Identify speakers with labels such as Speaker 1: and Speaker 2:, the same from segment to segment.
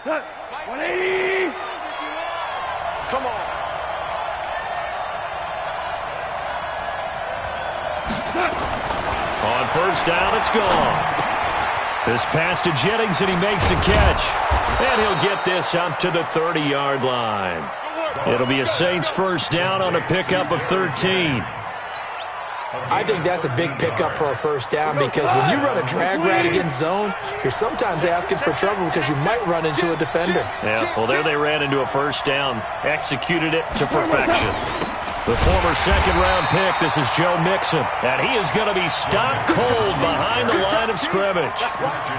Speaker 1: 180. Come on.
Speaker 2: On first down, it's gone. This pass to Jennings, and he makes the catch. And he'll get this up to the 30-yard line. It'll be a Saints first down on a pickup of 13.
Speaker 3: I think that's a big pickup for a first down because when you run a drag route against zone, you're sometimes asking for trouble because you might run into a defender.
Speaker 2: Yeah, well, there they ran into a first down. Executed it to perfection. The former second-round pick, this is Joe Mixon, and he is going to be stopped cold behind the line of scrimmage.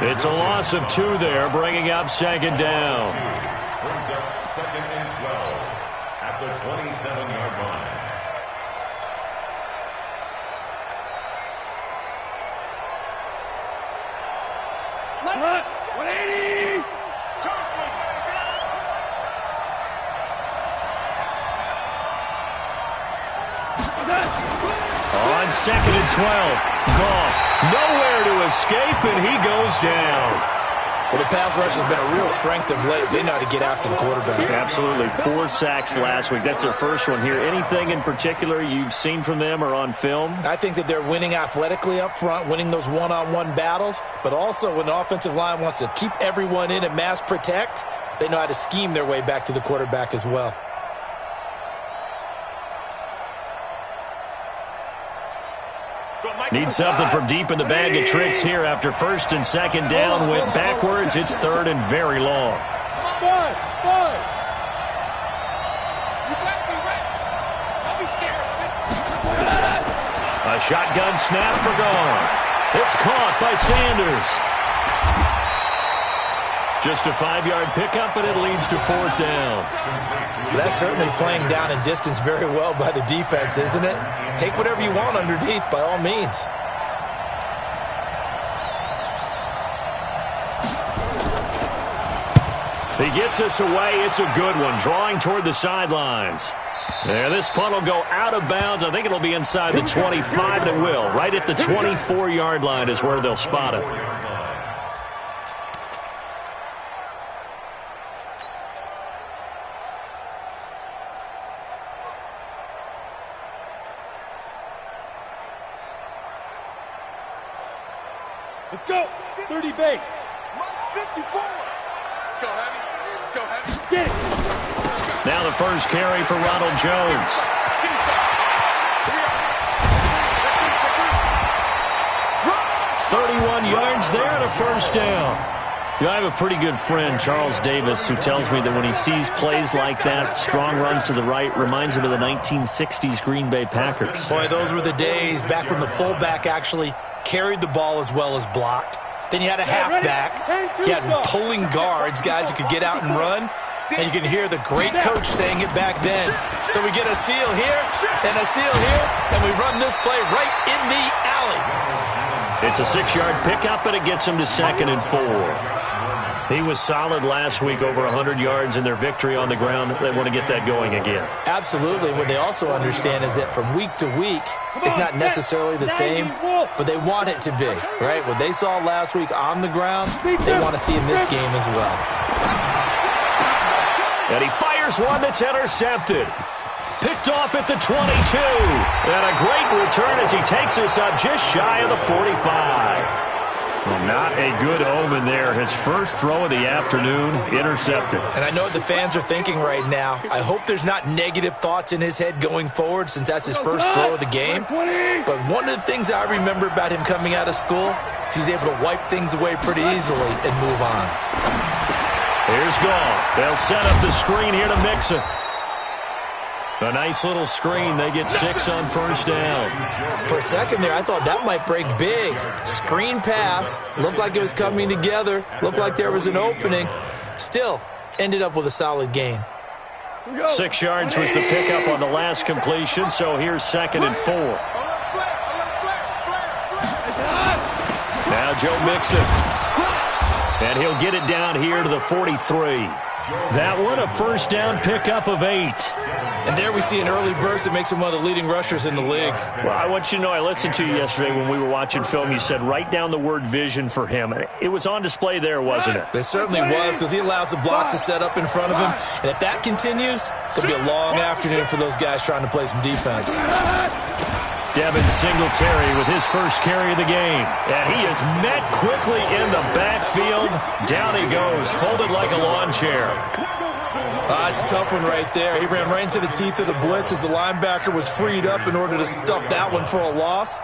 Speaker 2: It's a loss of 2 there, bringing up second down.
Speaker 4: Brings up second and 12 at the 27-yard line.
Speaker 1: Left, 180.
Speaker 2: On second and 12, Goff nowhere to escape, and he goes down.
Speaker 3: Well, the pass rush has been a real strength of late. They know how to get after the quarterback.
Speaker 2: Absolutely. 4 sacks last week. That's their first one here. Anything in particular you've seen from them or on film?
Speaker 3: I think that they're winning athletically up front, winning those one-on-one battles, but also when the offensive line wants to keep everyone in and mass protect, they know how to scheme their way back to the quarterback as well.
Speaker 2: Need something from deep in the bag of tricks here after first and second down. Went backwards. It's third and very long.
Speaker 1: Five. You got me right. Don't be scared.
Speaker 2: A shotgun snap for Goff. It's caught by Sanders. Just a 5-yard pickup, and it leads to fourth down.
Speaker 3: That's certainly playing down and distance very well by the defense, isn't it? Take whatever you want underneath, by all means.
Speaker 2: He gets us away. It's a good one, drawing toward the sidelines. There, this punt will go out of bounds. I think it'll be inside the 25, and it will. Right at the 24-yard line is where they'll spot it.
Speaker 1: Let's go. 30 base.
Speaker 5: 54. Let's go heavy. Let's go heavy.
Speaker 1: Get it.
Speaker 2: Now the first carry for Ronald Jones. 31 yards there and a first down. You know, I have a pretty good friend, Charles Davis, who tells me that when he sees plays like that, strong runs to the right, reminds him of the 1960s Green Bay Packers.
Speaker 3: Boy, those were the days back when the fullback actually carried the ball as well as blocked. Then you had a halfback. You had pulling guards, guys who could get out and run. And you can hear the great coach saying it back then. So we get a seal here and a seal here, and we run this play right in the alley.
Speaker 2: It's a 6-yard pickup, and it gets him to second and 4. He was solid last week, over 100 yards in their victory on the ground. They want to get that going again.
Speaker 3: Absolutely. What they also understand is that from week to week, it's not necessarily the same, but they want it to be, right? What they saw last week on the ground, they want to see in this game as well.
Speaker 2: And he fires one that's intercepted. Picked off at the 22. And a great return as he takes us up just shy of the 45. Well, not a good omen there. His first throw of the afternoon, intercepted.
Speaker 3: And I know what the fans are thinking right now. I hope there's not negative thoughts in his head going forward since that's his first throw of the game. But one of the things I remember about him coming out of school is he's able to wipe things away pretty easily and move on.
Speaker 2: Here's Goff. They'll set up the screen here to Mixon. A nice little screen. They get 6 on first down.
Speaker 3: For a second there, I thought that might break big. Screen pass. Looked like it was coming together. Looked like there was an opening. Still, ended up with a solid gain.
Speaker 2: 6 yards was the pickup on the last completion, so here's second and 4. Now Joe Mixon. And he'll get it down here to the 43. That one, a first down pickup of 8.
Speaker 3: And there we see an early burst that makes him one of the leading rushers in the league.
Speaker 2: Well, I want you to know, I listened to you yesterday when we were watching film. You said write down the word vision for him. It was on display there, wasn't it?
Speaker 3: It certainly was, because he allows the blocks to set up in front of him. And if that continues, it'll be a long afternoon for those guys trying to play some defense.
Speaker 2: Devin Singletary with his first carry of the game. And he is met quickly in the backfield. Down he goes, folded like a lawn chair.
Speaker 3: It's a tough one right there. He ran right into the teeth of the blitz as the linebacker was freed up in order to stuff that one for a loss.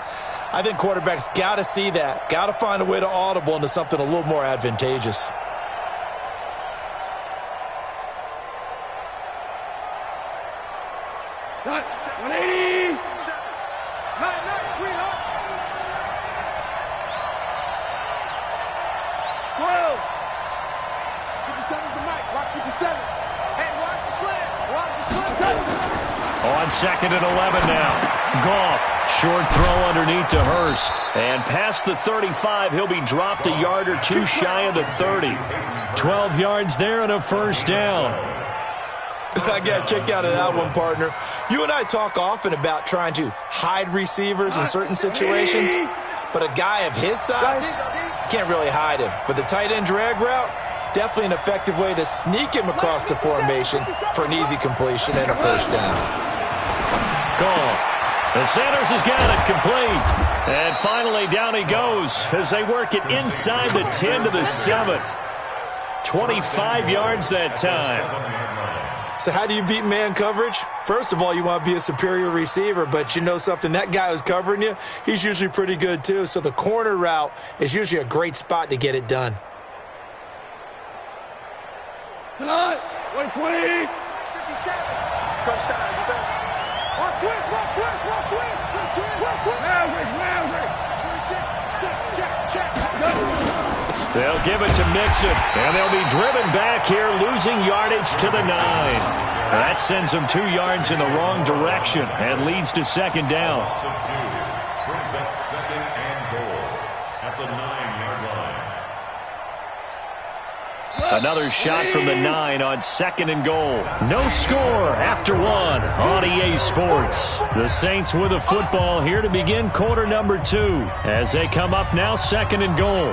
Speaker 3: I think quarterbacks got to see that. Got to find a way to audible into something a little more advantageous.
Speaker 1: Cut. 180.
Speaker 5: Nice, sweetheart.
Speaker 1: 12.
Speaker 5: 57's the mic. Rock 57. Hey, watch the slant. Watch the slant.
Speaker 2: On 2nd and 11 now. Goff, short throw underneath to Hurst. And past the 35, he'll be dropped a yard or two shy of the 30. 12 yards there and a first down.
Speaker 3: I got a kick out of that one, partner. You and I talk often about trying to hide receivers in certain situations, but a guy of his size, can't really hide him. But the tight end drag route, definitely an effective way to sneak him across the formation for an easy completion and a first down.
Speaker 2: Goal. And Sanders has got it complete. And finally down he goes as they work it inside the 10 to the 7. 25 yards that time.
Speaker 3: So how do you beat man coverage? First of all, you want to be a superior receiver, but you know something, that guy who's covering you, he's usually pretty good too. So the corner route is usually a great spot to get it done.
Speaker 1: Tonight. 120.
Speaker 5: 57. Touchdown, defense.
Speaker 1: Watch twist. Maverick. Check.
Speaker 2: They'll give it to Mixon, and they'll be driven back here, losing yardage to the 9. That sends them 2 yards in the wrong direction and leads to second down.
Speaker 4: Brings up 2nd and goal at the 9-yard line.
Speaker 2: Another shot from the 9 on 2nd and goal. No score after 1 on EA Sports. The Saints with a football here to begin quarter number 2 as they come up now 2nd and goal.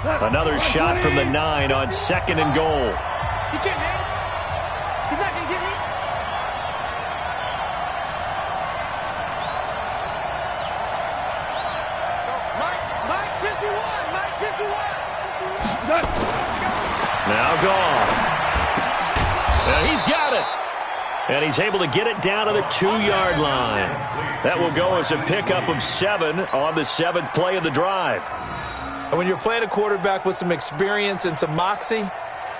Speaker 2: Another shot from the 9 on 2nd and goal.
Speaker 5: He can't hit. He's not going to get me. Mike 51.
Speaker 2: Now Goff. And he's got it. And he's able to get it down to the 2-yard line. That will go as a pickup of 7 on the 7th play of the drive.
Speaker 3: And when you're playing a quarterback with some experience and some moxie,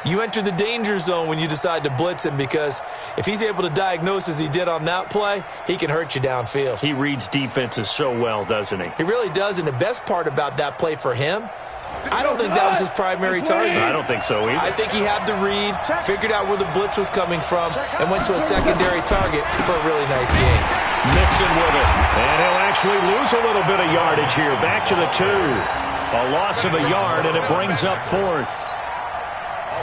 Speaker 3: you enter the danger zone when you decide to blitz him, because if he's able to diagnose as he did on that play, he can hurt you downfield.
Speaker 2: He reads defenses so well, doesn't he?
Speaker 3: He really does, and the best part about that play for him, I don't think that was his primary target.
Speaker 2: I don't think so either.
Speaker 3: I think he had the read, figured out where the blitz was coming from, and went to a secondary target for a really nice game.
Speaker 2: Mixon with it, and he'll actually lose a little bit of yardage here, back to the 2. A loss of a yard, and it brings up 4th.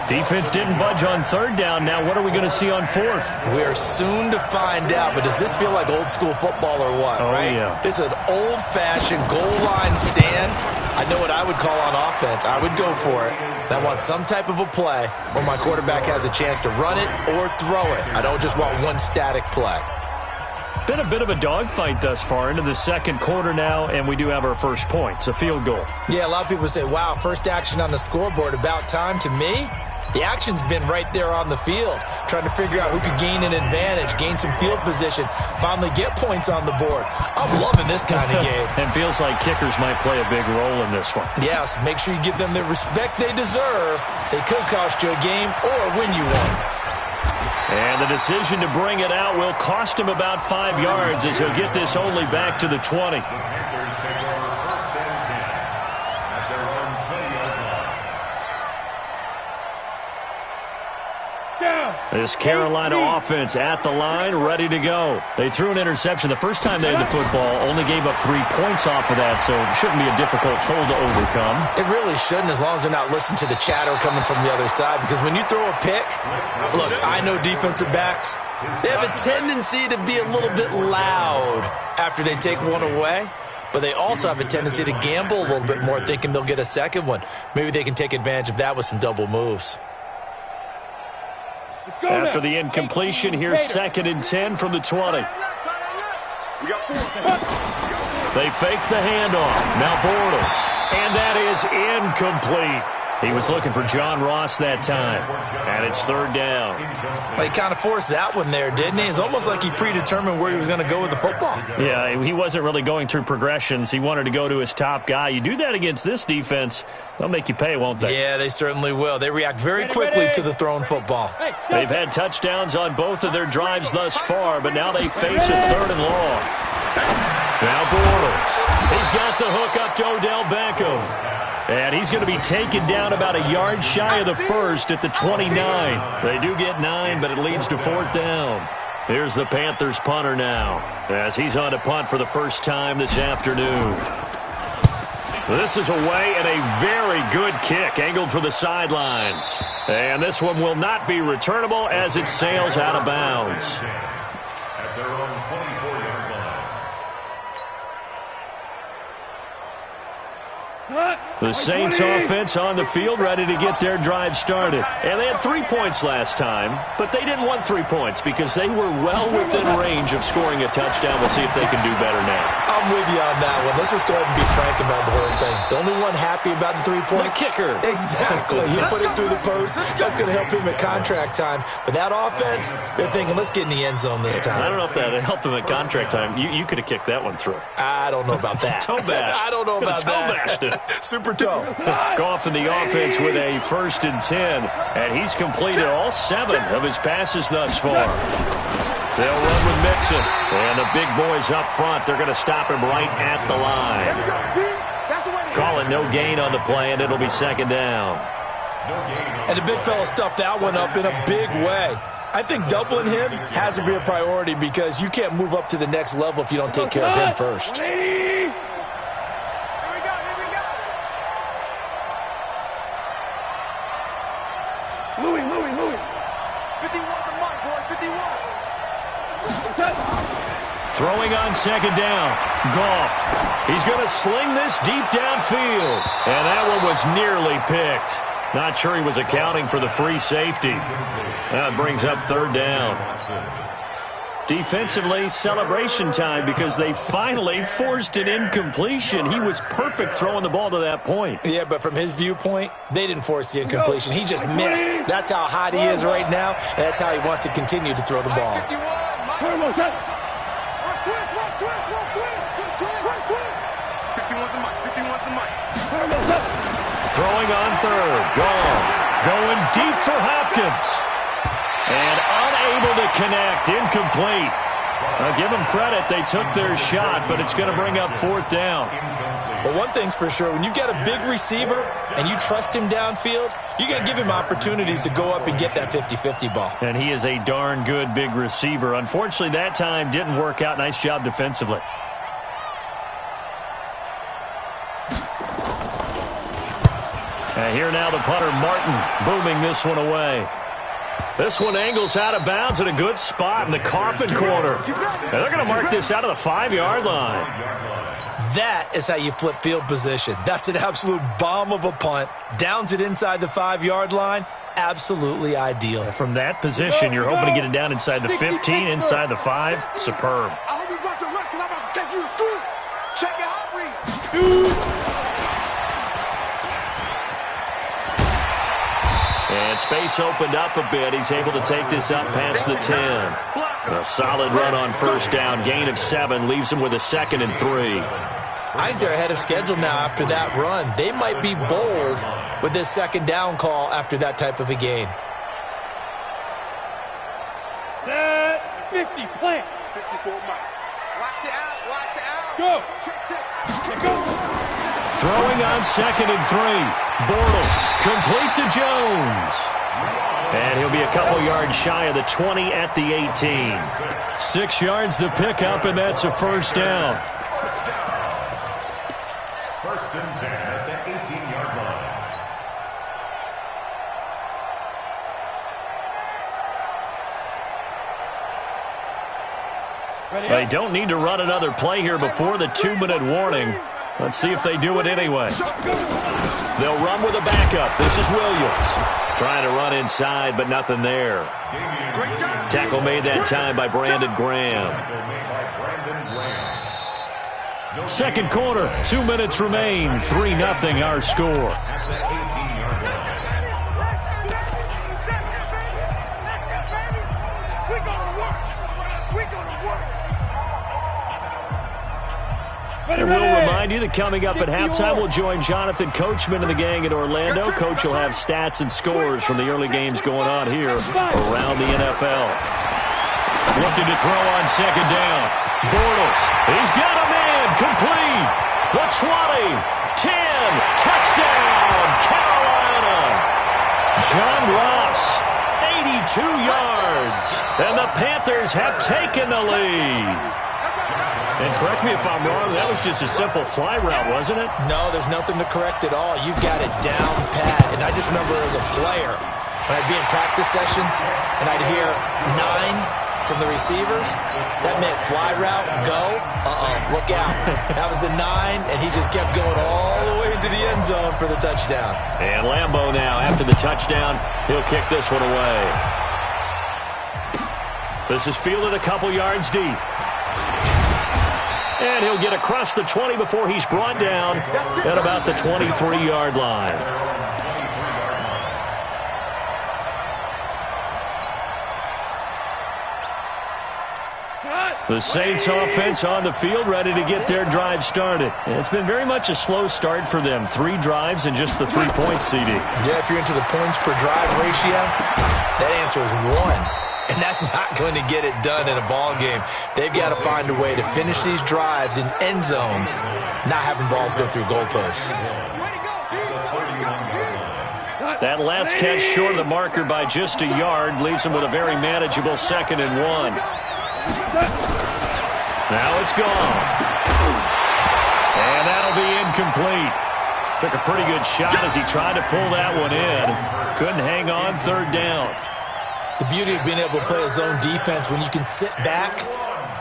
Speaker 2: Defense didn't budge on 3rd down. Now what are we going to see on 4th?
Speaker 3: We are soon to find out, but does this feel like old school football or what, right?
Speaker 2: Yeah.
Speaker 3: This is an old-fashioned goal line stand. I know what I would call on offense. I would go for it. And I want some type of a play where my quarterback has a chance to run it or throw it. I don't just want one static play.
Speaker 2: Been a bit of a dogfight thus far into the 2nd quarter now, and we do have our first points, a field goal.
Speaker 3: Yeah, a lot of people say, wow, first action on the scoreboard, about time. To me, the action's been right there on the field, trying to figure out who could gain an advantage, gain some field position, finally get points on the board. I'm loving this kind of game.
Speaker 2: And feels like kickers might play a big role in this one.
Speaker 3: Yes, make sure you give them the respect they deserve. They could cost you a game or win you one.
Speaker 2: And the decision to bring it out will cost him about 5 yards as he'll get this only back to the 20.
Speaker 4: The Panthers take over 1st and 10 at their own 20-yard line.
Speaker 1: Down.
Speaker 2: This Carolina offense at the line, ready to go. They threw an interception the first time they had the football, only gave up 3 points off of that, so it shouldn't be a difficult hole to overcome.
Speaker 3: It really shouldn't, as long as they're not listening to the chatter coming from the other side, because when you throw a pick, look, I know defensive backs, they have a tendency to be a little bit loud after they take one away, but they also have a tendency to gamble a little bit more, thinking they'll get a second one. Maybe they can take advantage of that with some double moves.
Speaker 2: After the incompletion, here's 2nd and 10 from the 20. They fake the handoff. Now Bortles. And that is incomplete. He was looking for John Ross that time. And it's 3rd down.
Speaker 3: He kind of forced that one there, didn't he? It's almost like he predetermined where he was going to go with the football.
Speaker 2: Yeah, he wasn't really going through progressions. He wanted to go to his top guy. You do that against this defense, they'll make you pay, won't they?
Speaker 3: Yeah, they certainly will. They react very quickly to the thrown football.
Speaker 2: They've had touchdowns on both of their drives thus far, but now they face a 3rd and long. Now Bortles. He's got the hook up to Odell Beckham. And he's going to be taken down about a yard shy of the first at the 29. They do get 9, but it leads to 4th down. Here's the Panthers punter now, as he's on to punt for the first time this afternoon. This is away and a very good kick, angled for the sidelines. And this one will not be returnable as it sails out of bounds.
Speaker 4: At their own 24-yard line.
Speaker 2: The Saints offense on the field, ready to get their drive started. And they had 3 points last time, but they didn't want 3 points because they were well within range of scoring a touchdown. We'll see if they can do better now.
Speaker 3: I'm with you on that one. Let's just go ahead and be frank about the whole thing. The only one happy about the 3-point.
Speaker 2: The kicker.
Speaker 3: Exactly. He put it through the post. That's going to help him at contract time. But that offense, they're thinking, let's get in the end zone this time.
Speaker 2: I don't know if that helped him at contract time. You could have kicked that one through.
Speaker 3: I don't know about that.
Speaker 2: Toe bash.
Speaker 3: I don't know about that.
Speaker 2: Toe bashed it.
Speaker 3: Super toe.
Speaker 2: Goff in the offense with a 1st and 10. And he's completed all 7 of his passes thus far. They'll run with Mixon. And the big boys up front, they're going to stop him right at the line. Call it no gain on the play, and it'll be 2nd down.
Speaker 3: And the big fella stuffed that one up in a big way. I think doubling him has to be a priority because you can't move up to the next level if you don't take care of him first.
Speaker 1: Louis.
Speaker 5: 51 the mark, boy, 51.
Speaker 2: Throwing on 2nd down. Goff. He's going to sling this deep downfield. And that one was nearly picked. Not sure he was accounting for the free safety. That brings up 3rd down. Defensively, celebration time because they finally forced an incompletion. He was perfect throwing the ball to that point.
Speaker 3: Yeah, but from his viewpoint, they didn't force the incompletion. He just missed. That's how hot he is right now, and that's how he wants to continue to throw the ball.
Speaker 5: 51 the mic.
Speaker 2: Throwing on 3rd. Goff going deep for Hopkins. And unable to connect. Incomplete. I'll give them credit. They took their shot, but it's going to bring up 4th down.
Speaker 3: But one thing's for sure, when you get a big receiver and you trust him downfield, you're going to give him opportunities to go up and get that 50-50 ball.
Speaker 2: And he is a darn good big receiver. Unfortunately, that time didn't work out. Nice job defensively. And here now the punter, Martin, booming this one away. This one angles out of bounds at a good spot in the coffin corner. And they're going to mark this out of the 5-yard line.
Speaker 3: That is how you flip field position. That's an absolute bomb of a punt. Downs it inside the 5-yard line. Absolutely ideal.
Speaker 2: From that position, you're hoping to get it down inside the 15, inside the 5. Superb.
Speaker 5: I hope you brought your lunch because I'm about to take you to school. Check your heart rate.
Speaker 2: And space opened up a bit. He's able to take this up past the 10. A solid run on 1st down. Gain of 7 leaves him with a 2nd and 3.
Speaker 3: I think they're ahead of schedule now after that run. They might be bold with this 2nd down call after that type of a gain.
Speaker 1: Set. 50. Plant.
Speaker 5: 54 miles. Watch the out. Watch the out.
Speaker 1: Go.
Speaker 5: Check. Go.
Speaker 2: Throwing on 2nd and 3. Bortles complete to Jones. And he'll be a couple yards shy of the 20 at the 18. 6 yards the pickup, and that's a first down.
Speaker 4: First and 10 at the 18-yard line.
Speaker 2: They don't need to run another play here before the 2-minute warning. Let's see if they do it anyway. They'll run with a backup. This is Williams. Trying to run inside, but nothing there. Tackle made that time by Brandon Graham. Second quarter, 2 minutes remain. 3-0 our score. And we'll remind you that coming up at halftime, we'll join Jonathan Coachman and the gang in Orlando. Coach will have stats and scores from the early games going on here around the NFL. Looking to throw on second down. Bortles, he's got a man, complete. The 20, 10, touchdown, Carolina. John Ross, 82 yards. And the Panthers have taken the lead. And correct me if I'm wrong, that was just a simple fly route, wasn't it?
Speaker 3: No, there's nothing to correct at all. You've got it down pat. And I just remember as a player, when I'd be in practice sessions and I'd hear 9 from the receivers, that meant fly route, go, look out. That was the 9, and he just kept going all the way into the end zone for the touchdown.
Speaker 2: And Lambeau now, after the touchdown, he'll kick this one away. This is fielded a couple yards deep. And he'll get across the 20 before he's brought down at about the 23-yard line. The Saints offense on the field, ready to get their drive started. And it's been very much a slow start for them. 3 drives and just the 3-point CD.
Speaker 3: Yeah, if you're into the points per drive ratio, that answer is 1. And that's not going to get it done in a ball game. They've got to find a way to finish these drives in end zones, not having balls go through goalposts.
Speaker 2: That last catch short of the marker by just a yard leaves them with a very manageable 2nd and 1. Now it's gone. And that'll be incomplete. Took a pretty good shot as he tried to pull that one in. Couldn't hang on 3rd down.
Speaker 3: The beauty of being able to play a zone defense when you can sit back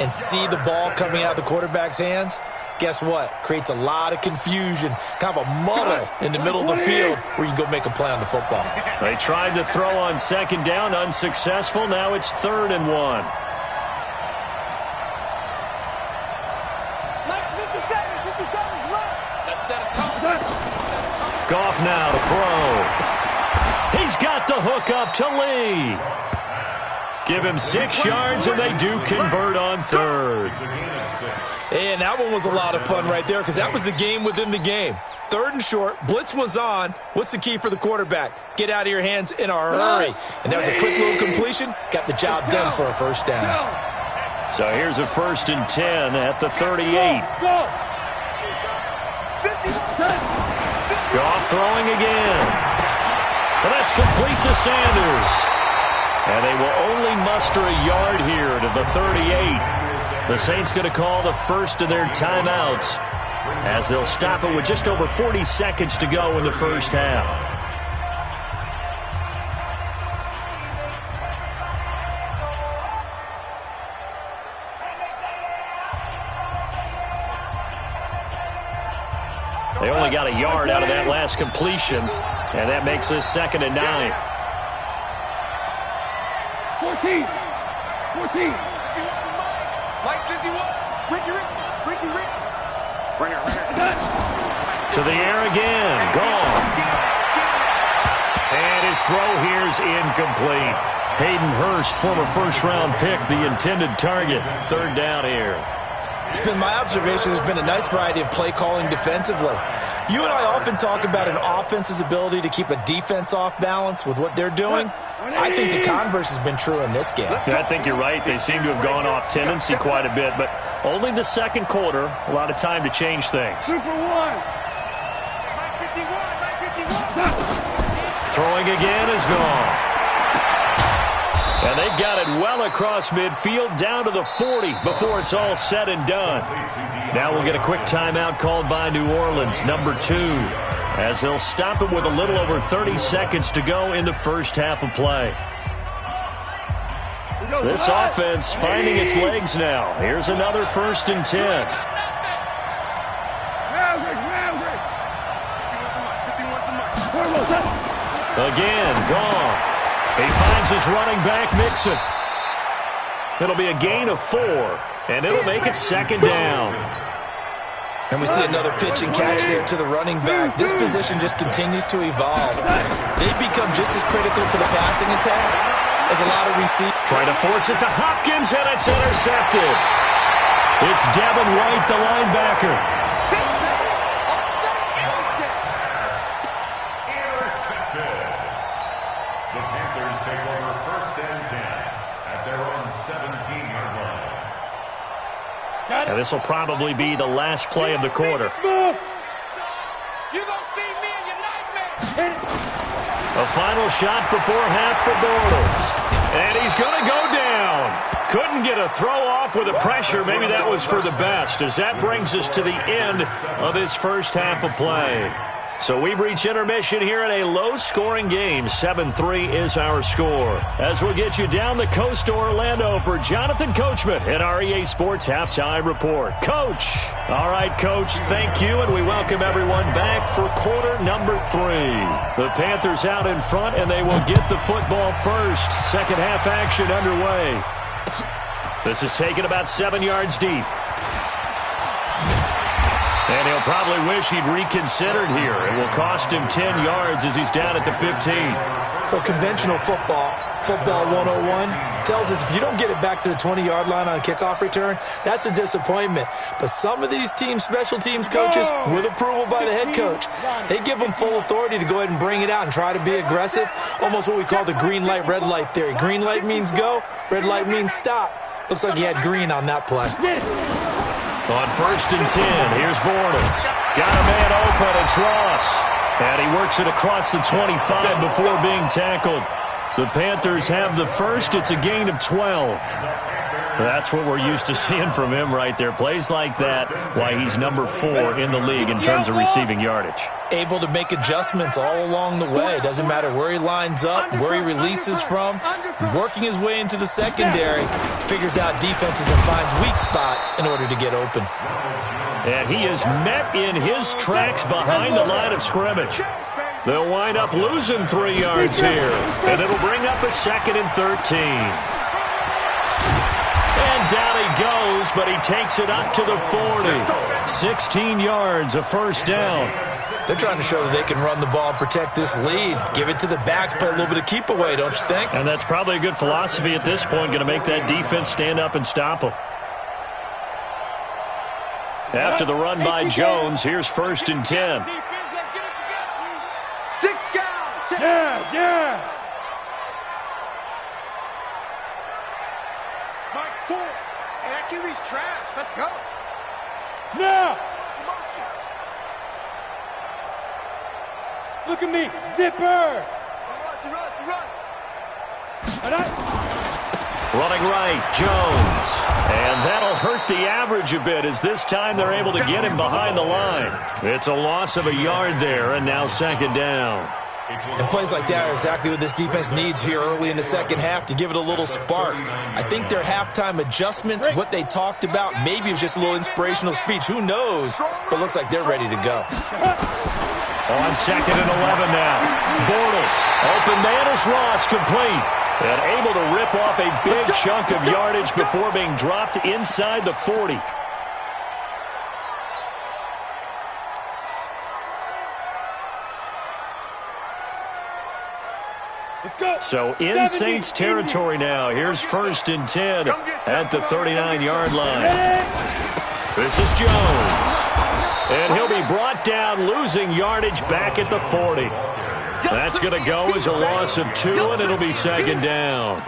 Speaker 3: and see the ball coming out of the quarterback's hands, guess what? Creates a lot of confusion, kind of a muddle in the middle of the field where you can go make a play on the football.
Speaker 2: They tried to throw on 2nd down, unsuccessful. Now it's 3rd and 1. Goff now to throw. He's got the hook up to Lee. Give him 6 yards, and they do convert on 3rd.
Speaker 3: And that one was a lot of fun right there because that was the game within the game. 3rd and short, blitz was on. What's the key for the quarterback? Get out of your hands in a hurry. And that was a quick little completion. Got the job done for a first down.
Speaker 2: So here's a 1st and 10 at the 38. Goff throwing again. And that's complete to Sanders. And they will only muster a yard here to the 38. The Saints going to call the first of their timeouts as they'll stop it with just over 40 seconds to go in the first half. They only got a yard out of that last completion, and that makes this 2nd and 9.
Speaker 1: 14.
Speaker 5: Mike 51. Ricky.
Speaker 2: To the air again. Gone. And his throw here's incomplete. Hayden Hurst, former first-round pick, the intended target. 3rd down here.
Speaker 3: It's been my observation there's been a nice variety of play calling defensively. You and I often talk about an offense's ability to keep a defense off balance with what they're doing. I think the converse has been true in this game.
Speaker 2: I think you're right. They seem to have gone off tendency quite a bit, but only the 2nd quarter, a lot of time to change things.
Speaker 1: Super 1.
Speaker 2: Throwing again is gone. And they've got it well across midfield down to the 40 before it's all said and done. Now we'll get a quick timeout called by New Orleans, number 2, as they'll stop it with a little over 30 seconds to go in the first half of play. This offense finding its legs now. Here's another 1st and 10. Again, Goff. He finds his running back, Mixon. It'll be a gain of 4, and it'll make it 2nd down.
Speaker 3: And we see another pitch and catch there to the running back. This position just continues to evolve. They've become just as critical to the passing attack as a lot of receivers.
Speaker 2: Trying to force it to Hopkins, and it's intercepted. It's Devin White, the linebacker.
Speaker 4: Intercepted. The Panthers take over 1st and 10 at their own 17-yard line.
Speaker 2: And this will probably be the last play of the quarter.
Speaker 5: You're gonna see me in your nightmare.
Speaker 2: A final shot before half for Bortles. And he's going to go down. Couldn't get a throw off with the pressure. Maybe that was for the best, as that brings us to the end of this first half of play. So we've reached intermission here in a low-scoring game. 7-3 is our score. As we'll get you down the coast to Orlando for Jonathan Coachman in our EA Sports Halftime Report. Coach. All right, Coach, thank you, and we welcome everyone back for quarter number 3. The Panthers out in front, and they will get the football first. Second half action underway. This is taken about 7 yards deep. And he'll probably wish he'd reconsidered here. It will cost him 10 yards as he's down at the 15.
Speaker 3: Well, conventional football 101, tells us if you don't get it back to the 20-yard line on a kickoff return, that's a disappointment. But some of these teams, special teams coaches, with approval by the head coach, they give them full authority to go ahead and bring it out and try to be aggressive, almost what we call the green light, red light theory. Green light means go, red light means stop. Looks like he had green on that play.
Speaker 2: On 1st and 10, here's Bortles. Got a man open, it's Ross. And he works it across the 25 before being tackled. The Panthers have the first. It's a gain of 12. That's what we're used to seeing from him right there. Plays like that, why he's number 4 in the league in terms of receiving yardage.
Speaker 3: Able to make adjustments all along the way. Doesn't matter where he lines up, where he releases from. Working his way into the secondary, figures out defenses and finds weak spots in order to get open.
Speaker 2: And he is met in his tracks behind the line of scrimmage. They'll wind up losing 3 yards here. And it'll bring up a 2nd and 13. And down he goes, but he takes it up to the 40. 16 yards, a first down.
Speaker 3: They're trying to show that they can run the ball and protect this lead. Give it to the backs, play a little bit of keep away, don't you think?
Speaker 2: And that's probably a good philosophy at this point, going to make that defense stand up and stop them. After the run by Jones, here's 1st and 10.
Speaker 5: Yeah. Mike, cool. Hey, that QB's trash. Let's go.
Speaker 1: Now.
Speaker 5: Motion.
Speaker 1: Look at me. Zipper.
Speaker 5: Run.
Speaker 2: Running right, Jones. And that'll hurt the average a bit as this time they're able to get him behind the line. It's a loss of a yard there, and now 2nd down.
Speaker 3: And plays like that are exactly what this defense needs here early in the second half to give it a little spark. I think their halftime adjustments, what they talked about, maybe it was just a little inspirational speech. Who knows? But looks like they're ready to go.
Speaker 2: On 2nd and 11 now. Bortles. Open man is Ross, complete. And able to rip off a big chunk of yardage before being dropped inside the 40. So in Saints territory now. Here's 1st and 10 at the 39-yard line. This is Jones. And he'll be brought down, losing yardage back at the 40. That's going to go as a loss of 2, and it'll be second down.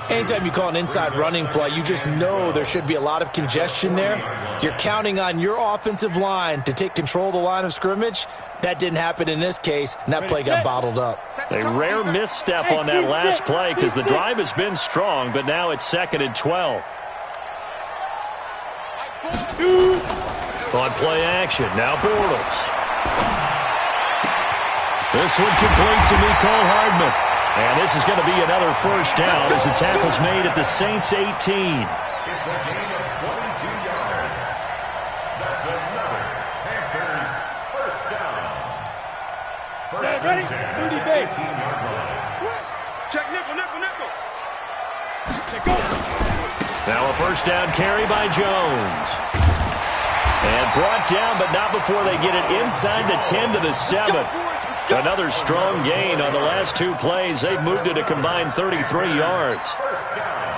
Speaker 3: Anytime you call an inside running play, you just know there should be a lot of congestion there. You're counting on your offensive line to take control of the line of scrimmage. That didn't happen in this case, and that play got bottled up.
Speaker 2: A rare misstep on that last play because the drive has been strong, but now it's 2nd and 12. On play action, now Bortles. This one complete to Mecole Hardman. And this is going to be another first down as the tackle's made at the Saints' 18.
Speaker 4: It's a gain of 22 yards. That's another Panthers first down. First
Speaker 1: Ready?
Speaker 4: and 10,
Speaker 1: Moody base.
Speaker 4: 18-yard line.
Speaker 5: Check nickel, nickel, nickel.
Speaker 2: Now a first down carry by Jones. And brought down, but not before they get it inside the 10 to the 7. Another strong gain on the last 2 plays. They've moved it a combined 33 yards.
Speaker 4: First down.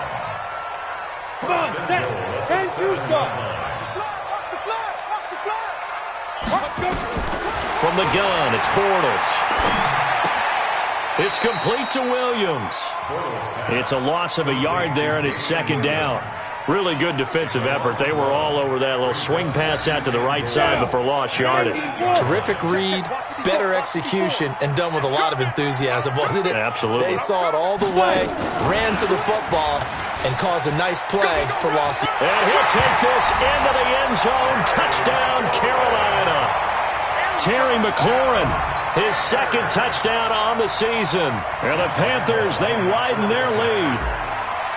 Speaker 1: Come on, set. 10-2 start.
Speaker 2: From the gun, it's Bortles. It's complete to Williams. It's a loss of a yard there, and it's second down. Really good defensive effort. They were all over that little swing pass out to the right side before lost yardage.
Speaker 3: Terrific read, better execution, and done with a lot of enthusiasm, wasn't it?
Speaker 2: Absolutely.
Speaker 3: They saw it all the way, ran to the football, and caused a nice play for loss.
Speaker 2: And he'll take this into the end zone. Touchdown, Carolina. Terry McLaurin, his 2nd touchdown on the season. And the Panthers, they widen their lead.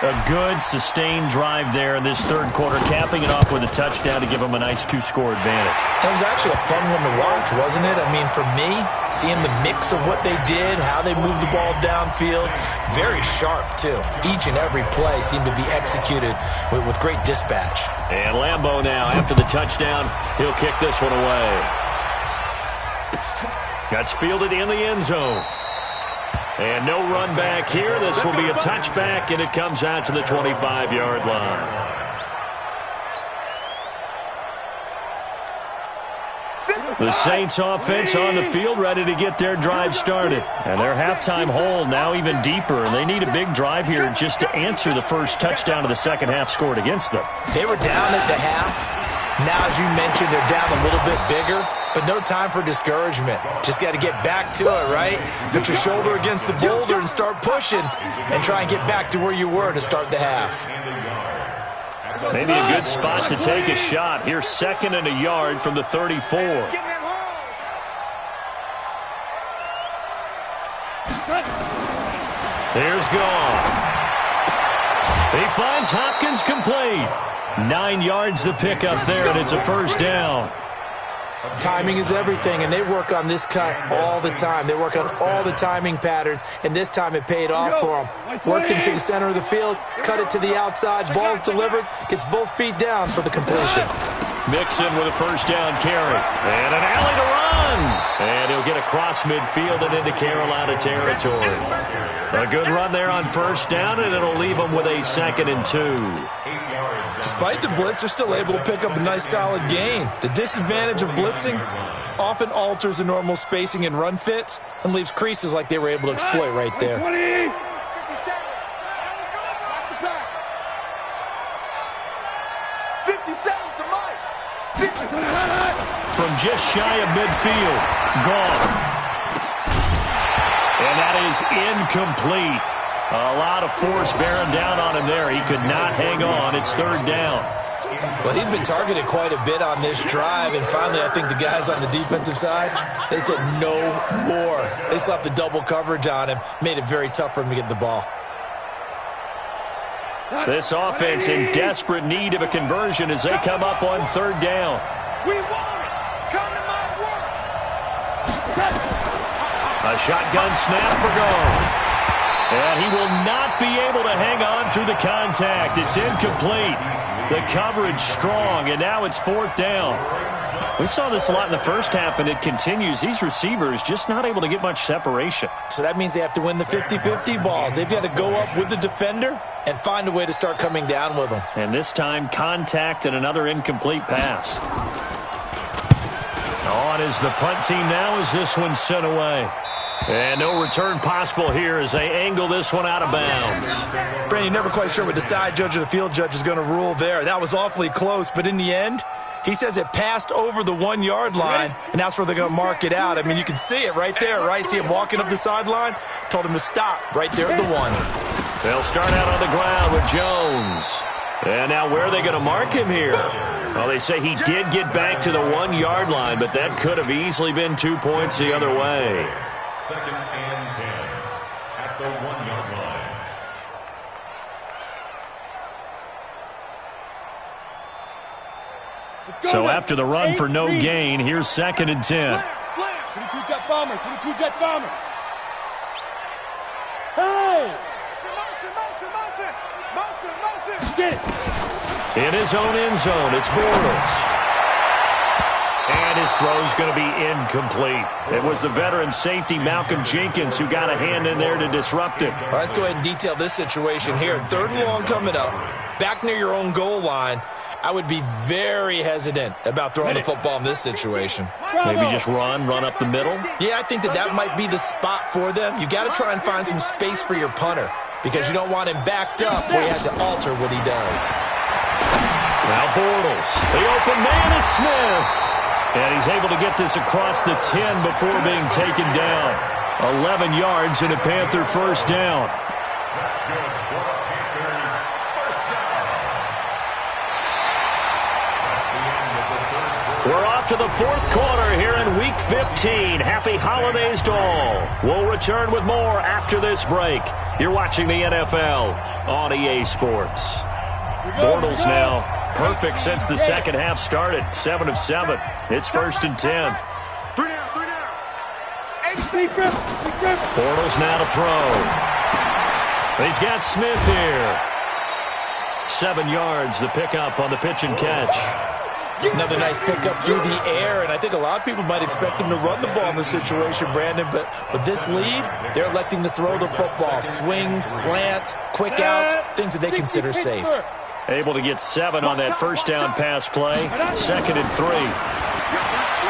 Speaker 2: A good, sustained drive there in this 3rd quarter, capping it off with a touchdown to give them a nice 2-score advantage.
Speaker 3: That was actually a fun one to watch, wasn't it? I mean, for me, seeing the mix of what they did, how they moved the ball downfield, very sharp, too. Each and every play seemed to be executed with great dispatch.
Speaker 2: And Lambeau now, after the touchdown, he'll kick this one away. That's fielded in the end zone. And no run back here. This will be a touchback, and it comes out to the 25-yard line. The Saints offense on the field ready to get their drive started. And their halftime hole now even deeper, and they need a big drive here just to answer the first touchdown of the second half scored against them.
Speaker 3: They were down at the half. Now, as you mentioned, they're down a little bit bigger, but no time for discouragement. Just got to get back to it, right? Put your shoulder against the boulder and start pushing and try and get back to where you were to start the half.
Speaker 2: Maybe a good spot to take a shot. Here's 2nd and a yard from the 34. Here's Goff. He finds Hopkins complete. 9 yards to pick up there, and it's a first down.
Speaker 3: Timing is everything, and they work on this cut all the time. They work on all the timing patterns, and this time it paid off for them. Worked him to the center of the field, cut it to the outside, ball's delivered, gets both feet down for the completion.
Speaker 2: Mixon with a first down carry. And an alley to run. And he'll get across midfield and into Carolina territory. A good run there on first down, and it'll leave them with a 2nd and 2.
Speaker 3: Despite the blitz, they're still able to pick up a nice solid gain. The disadvantage of blitzing often alters the normal spacing and run fits and leaves creases like they were able to exploit right there.
Speaker 5: 57. to Mike.
Speaker 2: From just shy of midfield, Goff. And that is incomplete. A lot of force bearing down on him there. He could not hang on. It's 3rd down.
Speaker 3: Well, he'd been targeted quite a bit on this drive, and finally I think the guys on the defensive side, they said no more. They slapped the double coverage on him, made it very tough for him to get the ball.
Speaker 2: This offense in desperate need of a conversion as they come up on 3rd down.
Speaker 5: We want it. Come to my work.
Speaker 2: A shotgun snap for Goff. And he will not be able to hang on through the contact. It's incomplete. The coverage strong, and now it's 4th down. We saw this a lot in the first half, and it continues. These receivers just not able to get much separation.
Speaker 3: So that means they have to win the 50-50 balls. They've got to go up with the defender and find a way to start coming down with them.
Speaker 2: And this time, contact and another incomplete pass. On is the punt team now as this one's sent away. And no return possible here as they angle this one out of bounds.
Speaker 3: Brandon, you're never quite sure what the side judge or the field judge is going to rule there. That was awfully close, but in the end, he says it passed over the 1 yard line, and that's where they're going to mark it out. I mean, you can see it right there, right? See him walking up the sideline? Told him to stop right there at the 1.
Speaker 2: They'll start out on the ground with Jones. And now where are they going to mark him here? Well, they say he did get back to the 1 yard line, but that could have easily been 2 points the other way.
Speaker 4: 2nd and 10 at the 1 yard line.
Speaker 2: So after the run for no gain, here's 2nd and 10.
Speaker 5: Slam.
Speaker 1: 22 jet bomber. 22 jet bomber. Hey!
Speaker 5: Motion.
Speaker 1: Get it.
Speaker 2: In his own end zone, it's Bortles. And his throw's going to be incomplete. It was the veteran safety Malcolm Jenkins who got a hand in there to disrupt it.
Speaker 3: Well, let's go ahead and detail this situation here. 3rd and long coming up, back near your own goal line. I would be very hesitant about throwing the football in this situation.
Speaker 2: Maybe just run up the middle.
Speaker 3: Yeah, I think that might be the spot for them. You got to try and find some space for your punter because you don't want him backed up where he has to alter what he does.
Speaker 2: Now Bortles. The open man is Smith. And he's able to get this across the 10 before being taken down. 11 yards and a Panther first down.
Speaker 4: That's good for the Panthers. First down. That's the end of the 3rd quarter.
Speaker 2: We're off to the 4th quarter here in Week 15. Happy holidays to all. We'll return with more after this break. You're watching the NFL on EA Sports. Bortles now perfect since the second half started. 7 of 7. It's 1st and 10.
Speaker 5: 3 down.
Speaker 2: Bortles now to throw. He's got Smith here. 7 yards, the pickup on the pitch and catch.
Speaker 3: Another nice pickup through the air, and I think a lot of people might expect him to run the ball in this situation, Brandon, but with this lead, they're electing to throw the football. Swings, slants, quick outs, things that they consider safe.
Speaker 2: Able to get 7 on that first down pass play. 2nd and 3.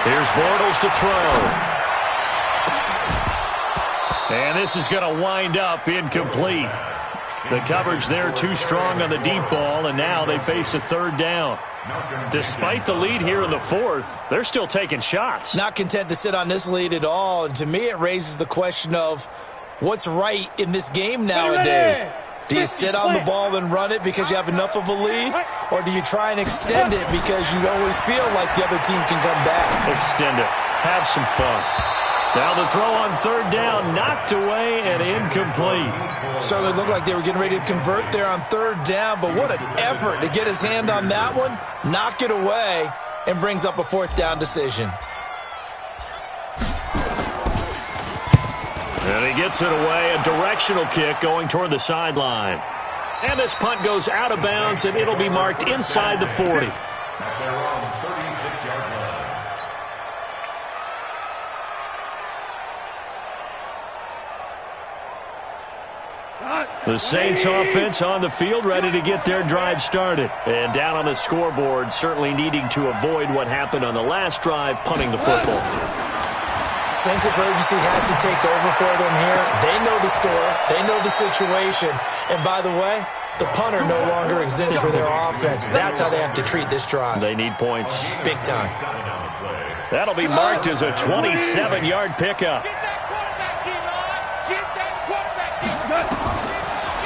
Speaker 2: Here's Bortles to throw. And this is going to wind up incomplete. The coverage there too strong on the deep ball, and now they face a 3rd down. Despite the lead here in the 4th, they're still taking shots.
Speaker 3: Not content to sit on this lead at all, and to me it raises the question of what's right in this game nowadays. Do you sit on the ball and run it because you have enough of a lead? Or do you try and extend it because you always feel like the other team can come back?
Speaker 2: Extend it. Have some fun. Now the throw on 3rd down, knocked away and incomplete.
Speaker 3: Certainly looked like they were getting ready to convert there on 3rd down, but what an effort to get his hand on that one, knock it away, and brings up a 4th down decision.
Speaker 2: And he gets it away, a directional kick going toward the sideline. And this punt goes out of bounds, and it'll be marked inside the 40.
Speaker 4: At their own 36-yard line.
Speaker 2: The Saints offense on the field, ready to get their drive started. And down on the scoreboard, certainly needing to avoid what happened on the last drive, punting the football.
Speaker 3: Sense of urgency has to take over for them here. They know the score. They know the situation. And by the way, the punter no longer exists for their offense. That's how they have to treat this drive.
Speaker 2: They need points.
Speaker 3: Big time.
Speaker 2: That'll be marked as a 27-yard pickup.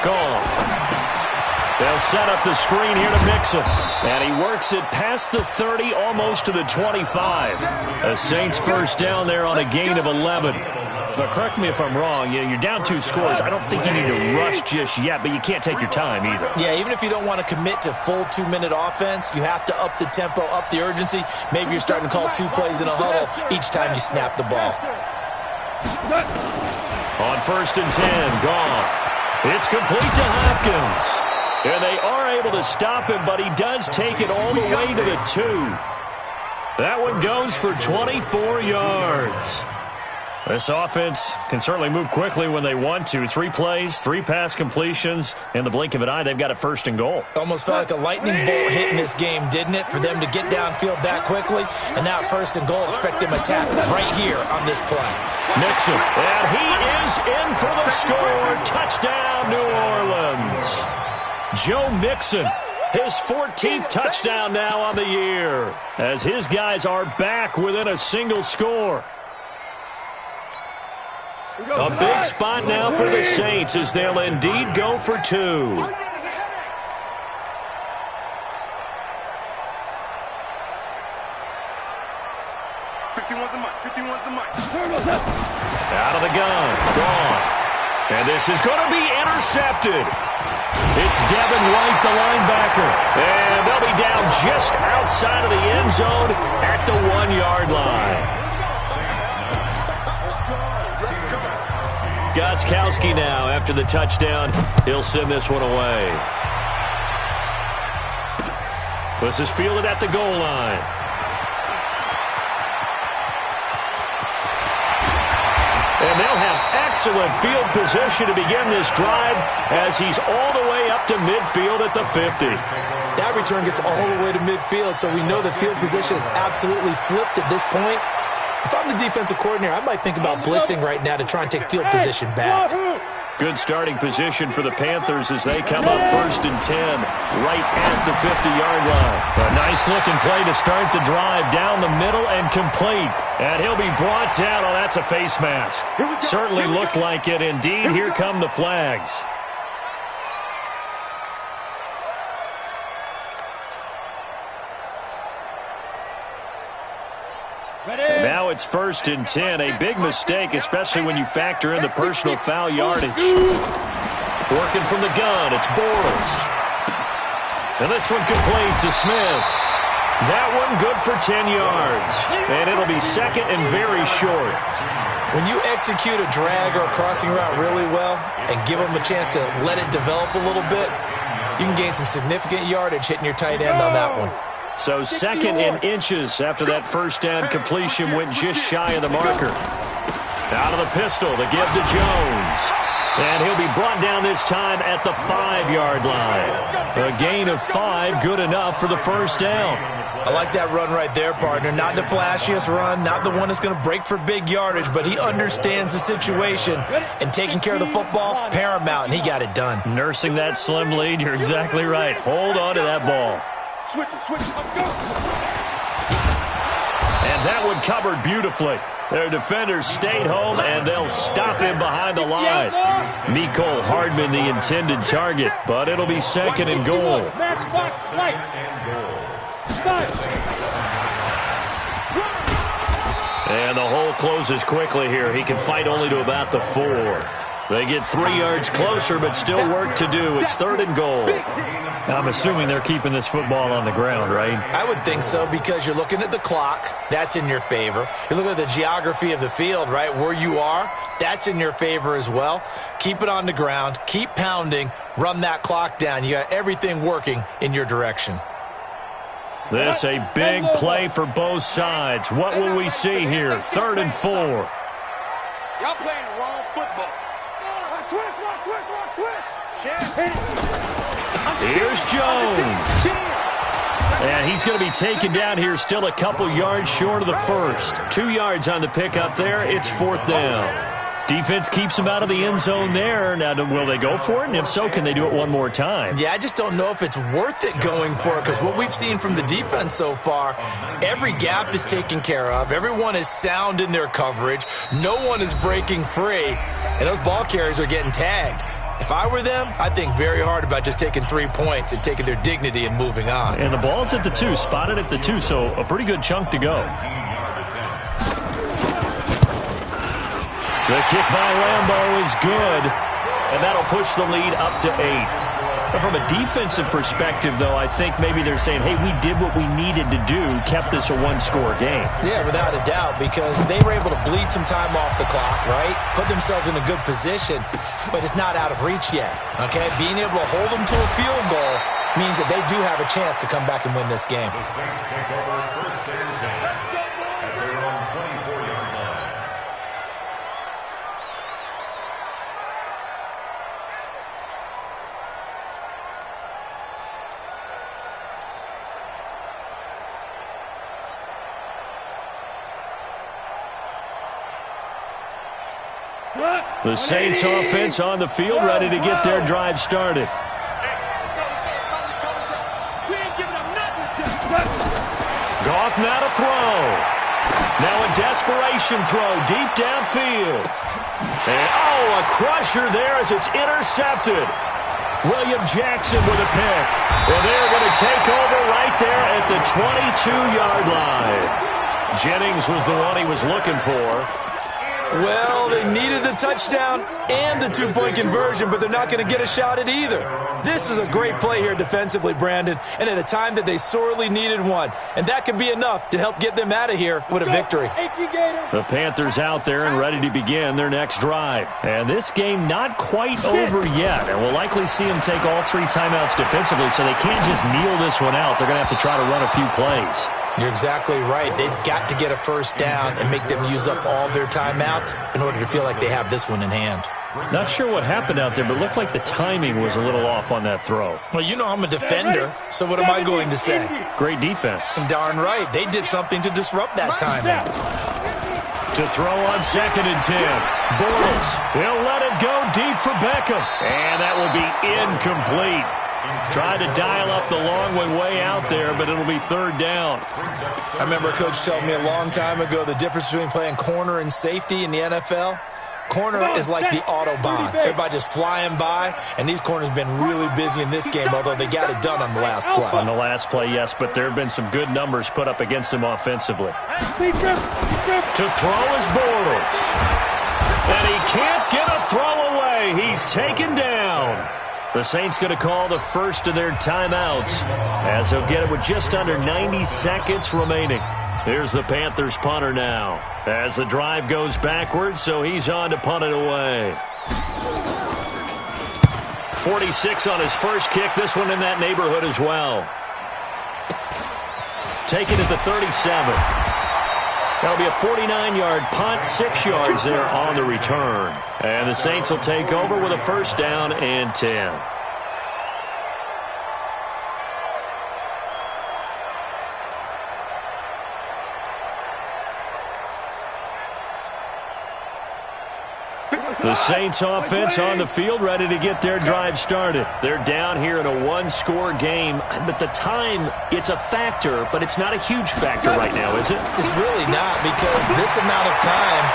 Speaker 2: Gone. They'll set up the screen here to Mixon. And he works it past the 30, almost to the 25. The Saints first down there on a gain of 11. But correct me if I'm wrong, you're down 2 scores. I don't think you need to rush just yet, but you can't take your time either.
Speaker 3: Yeah, even if you don't want to commit to full 2-minute offense, you have to up the tempo, up the urgency. Maybe you're starting to call 2 plays in a huddle each time you snap the ball.
Speaker 2: On 1st and 10, Goff. It's complete to Hopkins. And they are able to stop him, but he does take it all the way to the 2. That one goes for 24 yards. This offense can certainly move quickly when they want to. 3 plays, 3 pass completions. In the blink of an eye, they've got a 1st and goal.
Speaker 3: Almost felt like a lightning bolt hit in this game, didn't it? For them to get downfield that quickly. And now 1st and goal, expect them to attack right here on this play.
Speaker 2: Mixon, and he is in for the score. Touchdown, New Orleans. Joe Mixon, his 14th touchdown now on the year, as his guys are back within a single score. A big spot now for the Saints as they'll indeed go for 2.
Speaker 5: 51's the mic. 51's the mic.
Speaker 2: Out of the gun, gone. And this is going to be intercepted. It's Devin White, the linebacker. And they'll be down just outside of the end zone at the 1-yard line. Gostkowski now after the touchdown. He'll send this one away. This is fielded at the goal line. And they'll have excellent field position to begin this drive as he's all the way up to midfield at the 50.
Speaker 3: That return gets all the way to midfield, so we know the field position is absolutely flipped at this point. If I'm the defensive coordinator, I might think about blitzing right now to try and take field position back.
Speaker 2: Good starting position for the Panthers as they come up 1st and 10 right at the 50-yard line. A nice-looking play to start the drive down the middle and complete. And he'll be brought down. Oh, that's a face mask. Certainly looked like it. Indeed, here come the flags. Now it's 1st and 10. A big mistake, especially when you factor in the personal foul yardage. Working from the gun, it's Bortles. And this one complete to Smith. That one good for 10 yards. And it'll be 2nd and very short.
Speaker 3: When you execute a drag or a crossing route really well and give them a chance to let it develop a little bit, you can gain some significant yardage hitting your tight end on that one.
Speaker 2: So 2nd and inches after that 1st down completion went just shy of the marker. Out of the pistol to give to Jones. And he'll be brought down this time at the 5-yard line. A gain of 5, good enough for the 1st down.
Speaker 3: I like that run right there, partner. Not the flashiest run, not the one that's going to break for big yardage, but he understands the situation, and taking care of the football, paramount, and he got it done.
Speaker 2: Nursing that slim lead, you're exactly right. Hold on to that ball.
Speaker 5: Switch it, let's go.
Speaker 2: And that one covered beautifully. Their defenders stayed home, and they'll stop him behind the line. Mecole Hardman, the intended target, but it'll be 2nd and goal. And the hole closes quickly here. He can fight only to about the 4. They get 3 yards closer, but still work to do. It's 3rd and goal. I'm assuming they're keeping this football on the ground, right?
Speaker 3: I would think so, because you're looking at the clock. That's in your favor. You're looking at the geography of the field, right? Where you are, that's in your favor as well. Keep it on the ground. Keep pounding. Run that clock down. You got everything working in your direction.
Speaker 2: This a big play for both sides. What will we see here? 3rd and 4.
Speaker 5: Y'all playing the wrong football. Switch.
Speaker 2: Here's Jones. And he's going to be taken down here, still a couple yards short of the 1st. 2 yards on the pickup there. It's 4th down. Defense keeps him out of the end zone there. Now, will they go for it? And if so, can they do it one more time?
Speaker 3: Yeah, I just don't know if it's worth it going for it, because what we've seen from the defense so far, every gap is taken care of. Everyone is sound in their coverage. No one is breaking free. And those ball carriers are getting tagged. If I were them, I'd think very hard about just taking 3 points and taking their dignity and moving on.
Speaker 2: And the ball's at the 2, spotted at the 2, so a pretty good chunk to go. The kick by Lambeau is good, and that'll push the lead up to 8. But from a defensive perspective, though, I think maybe they're saying, hey, we did what we needed to do, kept this a one-score game.
Speaker 3: Yeah, without a doubt, because they were able to bleed some time off the clock, right? Put themselves in a good position, but it's not out of reach yet, okay? Being able to hold them to a field goal means that they do have a chance to come back and win this game.
Speaker 4: The Saints take over 1st and 10 at their own 24-yard line.
Speaker 2: The Saints offense on the field, ready to get their drive started. Goff now to throw. Now a desperation throw deep downfield. And, oh, a crusher there as it's intercepted. William Jackson with a pick. And they're going to take over right there at the 22-yard line. Jennings was the one he was looking for.
Speaker 3: Well, they needed the touchdown and the two-point conversion, but they're not going to get a shot at either. This is a great play here defensively, Brandon, and at a time that they sorely needed one. And that could be enough to help get them out of here with a victory.
Speaker 2: The Panthers out there and ready to begin their next drive. And this game not quite over yet. And we'll likely see them take all 3 timeouts defensively, so they can't just kneel this one out. They're going to have to try to run a few plays.
Speaker 3: You're exactly right. They've got to get a first down and make them use up all their timeouts in order to feel like they have this one in hand.
Speaker 2: Not sure what happened out there, but it looked like the timing was a little off on that throw.
Speaker 3: Well, you know I'm a defender, so what am I going to say?
Speaker 2: Great defense.
Speaker 3: Darn right. They did something to disrupt that timing.
Speaker 2: To throw on 2nd and 10. Bortles. He'll let it go deep for Beckham. And that will be incomplete. Tried to dial up the long one way out there, but it'll be 3rd down.
Speaker 3: I remember a coach telling me a long time ago the difference between playing corner and safety in the NFL. Corner is like the Autobahn. Everybody just flying by, and these corners have been really busy in this game, although they got it done on the last play.
Speaker 2: On the last play, yes, but there have been some good numbers put up against them offensively. To throw is Bortles. And he can't get a throw away. He's taken down. The Saints going to call the first of their timeouts as they'll get it with just under 90 seconds remaining. Here's the Panthers punter now as the drive goes backwards, so he's on to punt it away. 46 on his first kick. This one in that neighborhood as well. Taken at the 37. That'll be a 49-yard punt, 6 yards there on the return. And the Saints will take over with a first down and 10. The Saints offense on the field, ready to get their drive started. They're down here in a 1-score game, but the time, it's a factor, but it's not a huge factor right now, is it?
Speaker 3: It's really not, because this amount of time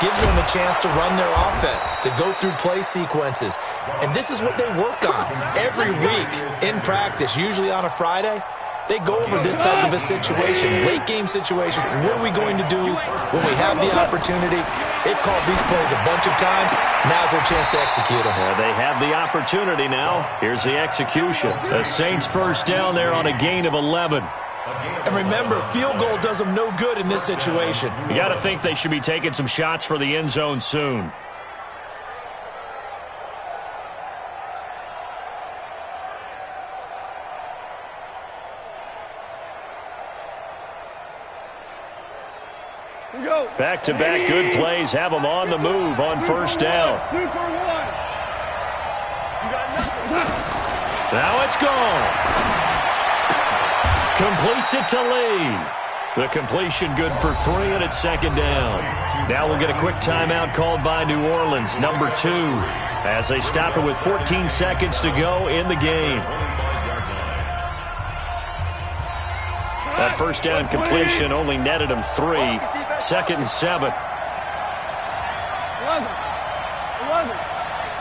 Speaker 3: gives them a chance to run their offense, to go through play sequences. And this is what they work on every week in practice, usually on a Friday. They go over this type of a situation, late game situation. What are we going to do when we have the opportunity? They've called these plays a bunch of times. Now's their chance to execute them.
Speaker 2: They have the opportunity now. Here's the execution. The Saints first down there on a gain of 11.
Speaker 3: And remember, field goal does them no good in this situation.
Speaker 2: You got to think they should be taking some shots for the end zone soon. Back-to-back good plays have them on the move on first down. Now it's gone. Completes it to Lee. The completion good for 3, and it's 2nd down. Now we'll get a quick timeout called by New Orleans, number 2, as they stop it with 14 seconds to go in the game. That first down completion only netted him 3. 2nd and 7.
Speaker 5: 11.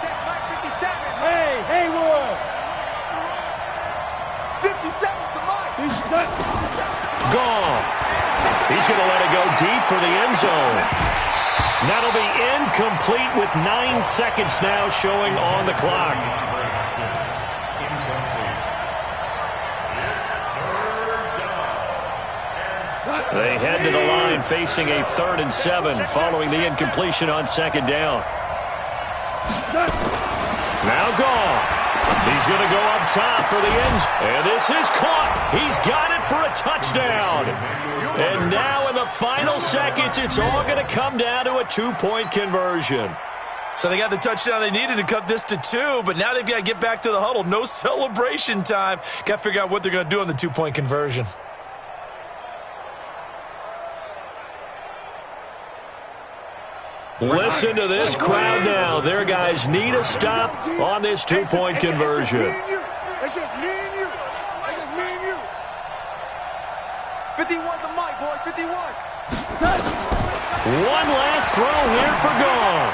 Speaker 5: Check back 57. Hey, Hayward. 57's the mark.
Speaker 2: Gone. He's going to let it go deep for the end zone. That'll be incomplete with 9 seconds now showing on the clock. They head to the line facing a 3rd and 7 following the incompletion on 2nd down. Now gone. He's going to go up top for the end zone. And this is caught. He's got it for a touchdown. And now in the final seconds, it's all going to come down to a 2-point conversion.
Speaker 3: So they got the touchdown they needed to cut this to 2, but now they've got to get back to the huddle. No celebration time. Got to figure out what they're going to do on the 2-point conversion.
Speaker 2: Listen to this crowd now. Their guys need a stop on this two-point conversion.
Speaker 5: It's just me and you. It's just me and you. 51 the mic, boy. 51.
Speaker 2: One last throw here for Goff.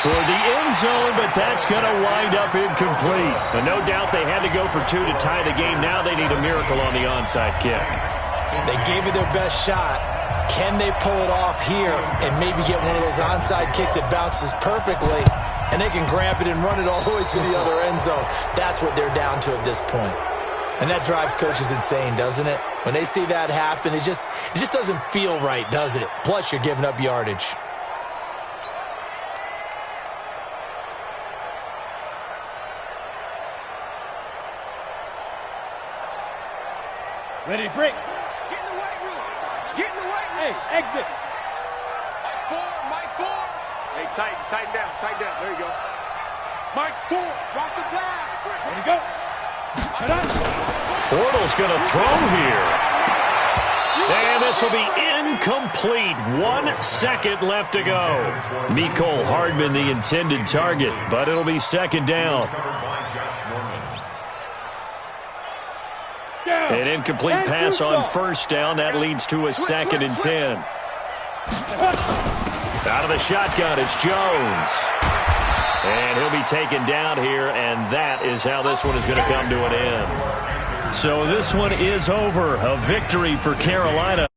Speaker 2: Toward the end zone, but that's going to wind up incomplete. But no doubt they had to go for two to tie the game. Now they need a miracle on the onside kick.
Speaker 3: They gave it their best shot. Can they pull it off here and maybe get one of those onside kicks that bounces perfectly, and they can grab it and run it all the way to the other end zone? That's what they're down to at this point. And that drives coaches insane, doesn't it? When they see that happen, it just doesn't feel right, does it? Plus, you're giving up yardage.
Speaker 1: Ready to break.
Speaker 5: Get in the weight room. Get in the weight room.
Speaker 1: Hey, exit.
Speaker 5: Mike 4. Hey, tighten down. There you go. Mike 4. Watch the pass.
Speaker 1: Ready to go. Cut on.
Speaker 2: Bortles going to throw here. And this will be incomplete. 1 second left to go. Mecole Hardman, the intended target, but it'll be second down. An incomplete pass on first down. That leads to a 2nd and 10. Out of the shotgun, it's Jones. And he'll be taken down here, and that is how this one is going to come to an end. So this one is over. A victory for Carolina.